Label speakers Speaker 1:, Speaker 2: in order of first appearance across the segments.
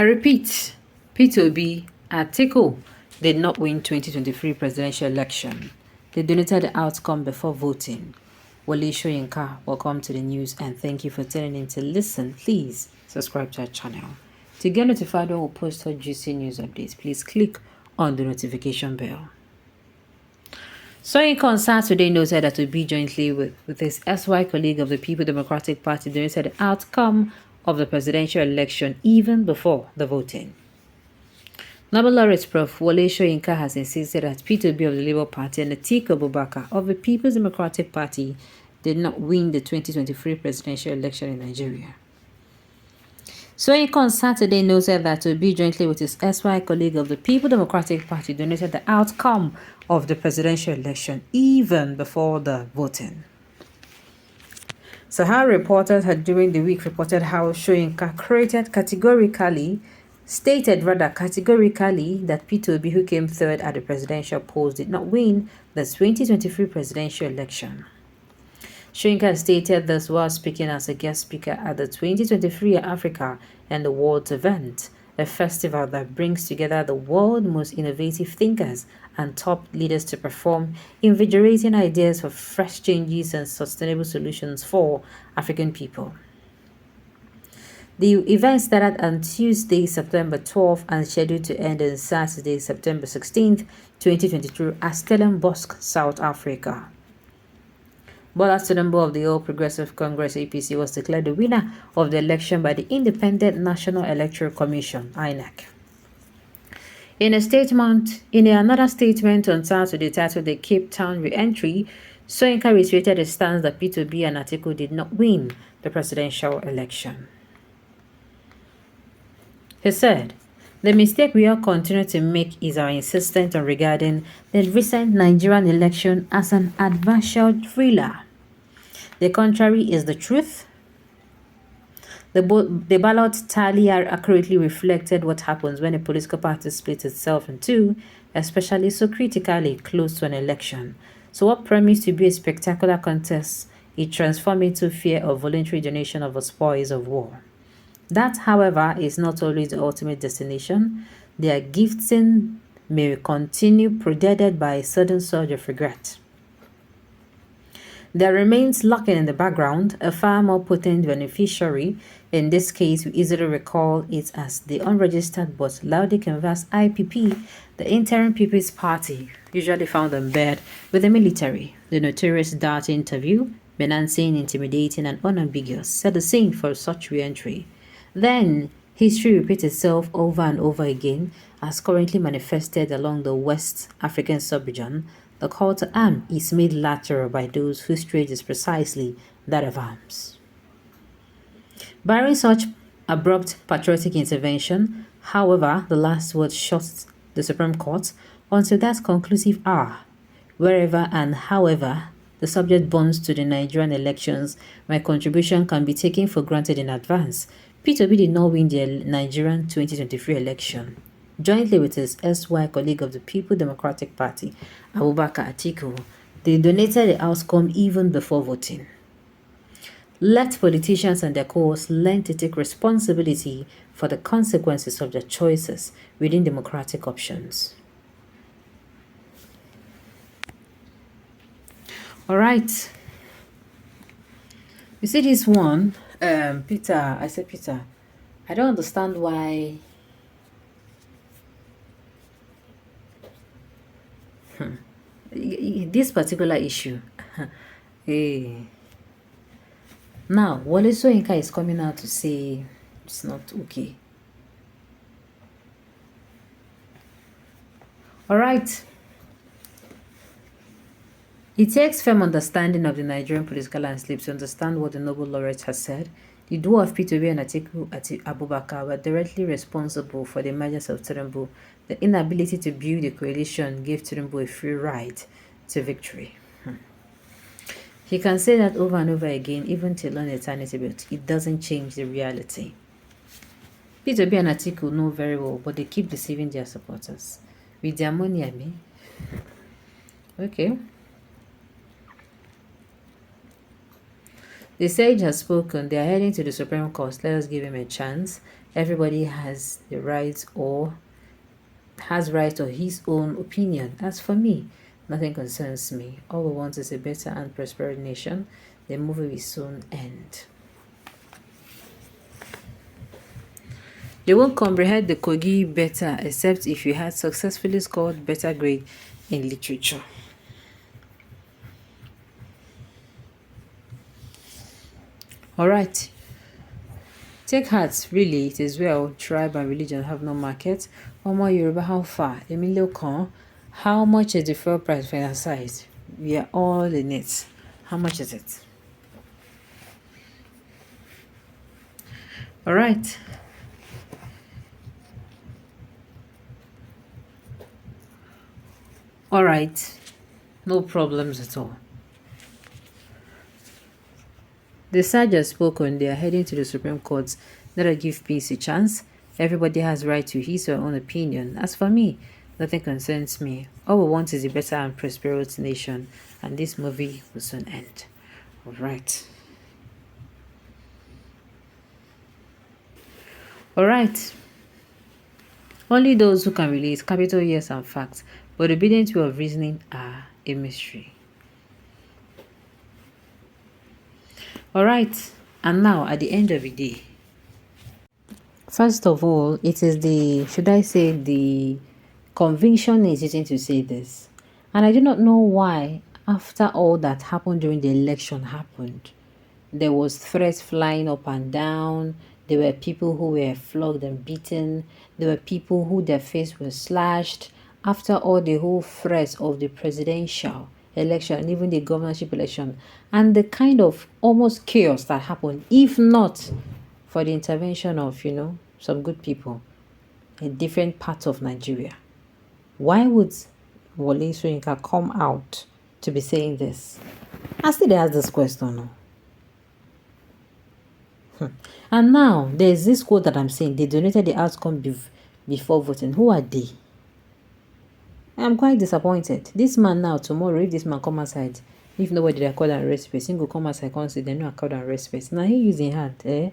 Speaker 1: repeat, P2B Atiku did not win 2023 presidential election. They donated the outcome before voting. Wale Soyinka, welcome to the news and thank you for tuning in to listen. Please subscribe to our channel. To get notified when we post our juicy news updates, please click on the notification bell. Soyinka on Saturday noted that to be jointly with his SY colleague of the People Democratic Party donated the outcome of the presidential election even before the voting. Nobel laureate Prof. Wale Soyinka has insisted that P2B of the Labour Party and Atiku Abubakar of the People's Democratic Party did not win the 2023 presidential election in Nigeria. Soyinka on Saturday noted that to be jointly with his SY colleague of the People Democratic Party donated the outcome of the presidential election even before the voting. Sahara reporters had during the week reported how Soyinka stated categorically that P2B, who came third at the presidential polls, did not win the 2023 presidential election. Soyinka stated this while speaking as a guest speaker at the 2023 Africa and the World event, a festival that brings together the world's most innovative thinkers and top leaders to perform invigorating ideas for fresh changes and sustainable solutions for African people. The event started on Tuesday, September 12th and scheduled to end on Saturday, September 16th, 2022 at Stellenbosch, South Africa. Bola Tinubu of the All Progressive Congress APC was declared the winner of the election by the Independent National Electoral Commission (INEC). In another statement on Saturday titled "The Cape Town Re-Entry," Soyinka reiterated his stance that P2B and Atiku did not win the presidential election. He said, "The mistake we all continue to make is our insistence on regarding the recent Nigerian election as an adversarial thriller. The contrary is the truth. The ballot tally accurately reflected what happens when a political party splits itself in two, especially so critically close to an election. So what promised to be a spectacular contest, it transformed into fear of voluntary donation of the spoils of war. That, however, is not always the ultimate destination. Their gifting may continue preceded by a sudden surge of regret. There remains lurking in the background a far more potent beneficiary. In this case, we easily recall it as the unregistered but loudly canvassed IPP, the Interim People's Party, usually found in bed with the military. The notorious Dart interview, menacing, intimidating, and unambiguous, set the scene for such re-entry. Then, history repeats itself over and over again, as currently manifested along the West African sub-region. The call to arm is made lateral by those whose trade is precisely that of arms. Barring such abrupt patriotic intervention, however, the last word shot the Supreme Court until that conclusive hour. Wherever and however the subject bonds to the Nigerian elections, my contribution can be taken for granted in advance. P2B did not win the Nigerian 2023 election. Jointly with his SY colleague of the People Democratic Party, Abubakar Atiku, they donated the outcome even before voting. Let politicians and their cohorts learn to take responsibility for the consequences of their choices within democratic options. All right. You see this one, Peter. I said, Peter, I don't understand why. This particular issue. Hey. Now, Wale Soyinka is coming out to say it's not okay. All right. It takes firm understanding of the Nigerian political landscape to understand what the Nobel laureate has said. The duo of P2B and Atiku Abubakar were directly responsible for the emergence of Tinubu. The inability to build a coalition gave Tinubu a free ride to victory. He can say that over and over again, even till an eternity, but it doesn't change the reality. P2B and Atiku know very well, but they keep deceiving their supporters. With their money, I mean. Okay. The sage has spoken. They are heading to the Supreme Court. Let us give him a chance. Everybody has the right or has right or his own opinion. As for me, nothing concerns me. All we want is a better and prosperous nation. The movie will soon end. They won't comprehend the Kogi better except if you had successfully scored better grade in literature. Alright. Take heart, really, it is well. Tribe and religion have no market. Omo Yoruba, how far? Emilio Khan, how much is the fuel price for your size? We are all in it. How much is it? Alright. Alright. No problems at all. The sage has spoken. They are heading to the Supreme Court. Let us give peace a chance. Everybody has right to his or her own opinion. As for me, nothing concerns me. All we want is a better and prosperous nation, and this movie will soon end. Alright. Alright. Only those who can relate capital yes and facts, but obedient way of reasoning are a mystery. Alright, and now at the end of the day, first of all, it is the conviction is using to say this. And I do not know why, after all that happened during the election happened, there was threats flying up and down. There were people who were flogged and beaten. There were people who their face was slashed. After all the whole threats of the presidential election and even the governorship election, and the kind of almost chaos that happened, if not for the intervention of, some good people in different parts of Nigeria. Why would Wole Soyinka come out to be saying this? I still ask this question. And now there's this quote that I'm saying, they donated the outcome before voting. Who are they? I'm quite disappointed. This man now, tomorrow, if this man come outside, if nobody they call and respect, he go come outside, come say, they know I call and respect. Now he using hand,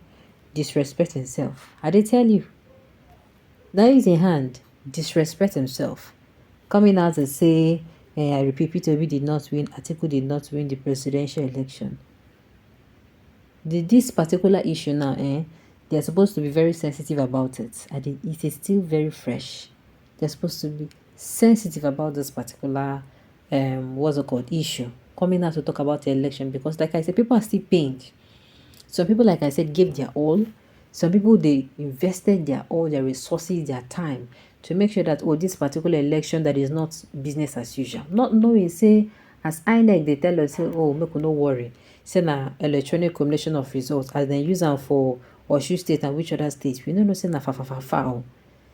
Speaker 1: disrespect himself. I did tell you. That using hand, disrespect himself. Coming out and say, I repeat, P2B did not win, Atiku did not win the presidential election. This particular issue now, they're supposed to be very sensitive about it. It is still very fresh. They're supposed to be sensitive about this particular what's it called issue, coming out to talk about the election, because like I said, people are still pained. Some people, like I said, gave their all. Some people, they invested their all, their resources, their time to make sure that this particular election that is not business as usual. Not knowing, say, as INEC they tell us, say, make no worry, say na electronic combination of results as they use them for Osun State and which other states, we know say na far.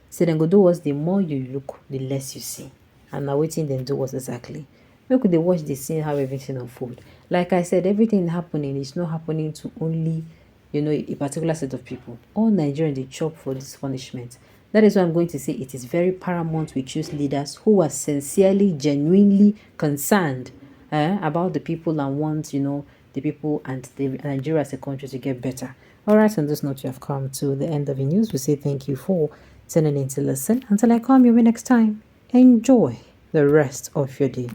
Speaker 1: So then go do what the more you look, the less you see. And now waiting then do what exactly. Make they watch the scene how everything unfold. Like I said, everything happening is not happening to only, a particular set of people. All Nigerians they chop for this punishment. That is why I'm going to say it is very paramount we choose leaders who are sincerely, genuinely concerned about the people and want, the people and Nigeria as a country to get better. All right, on this note, you have come to the end of the news. We say thank you for tuning in to listen. Until I come your way next time, enjoy the rest of your day.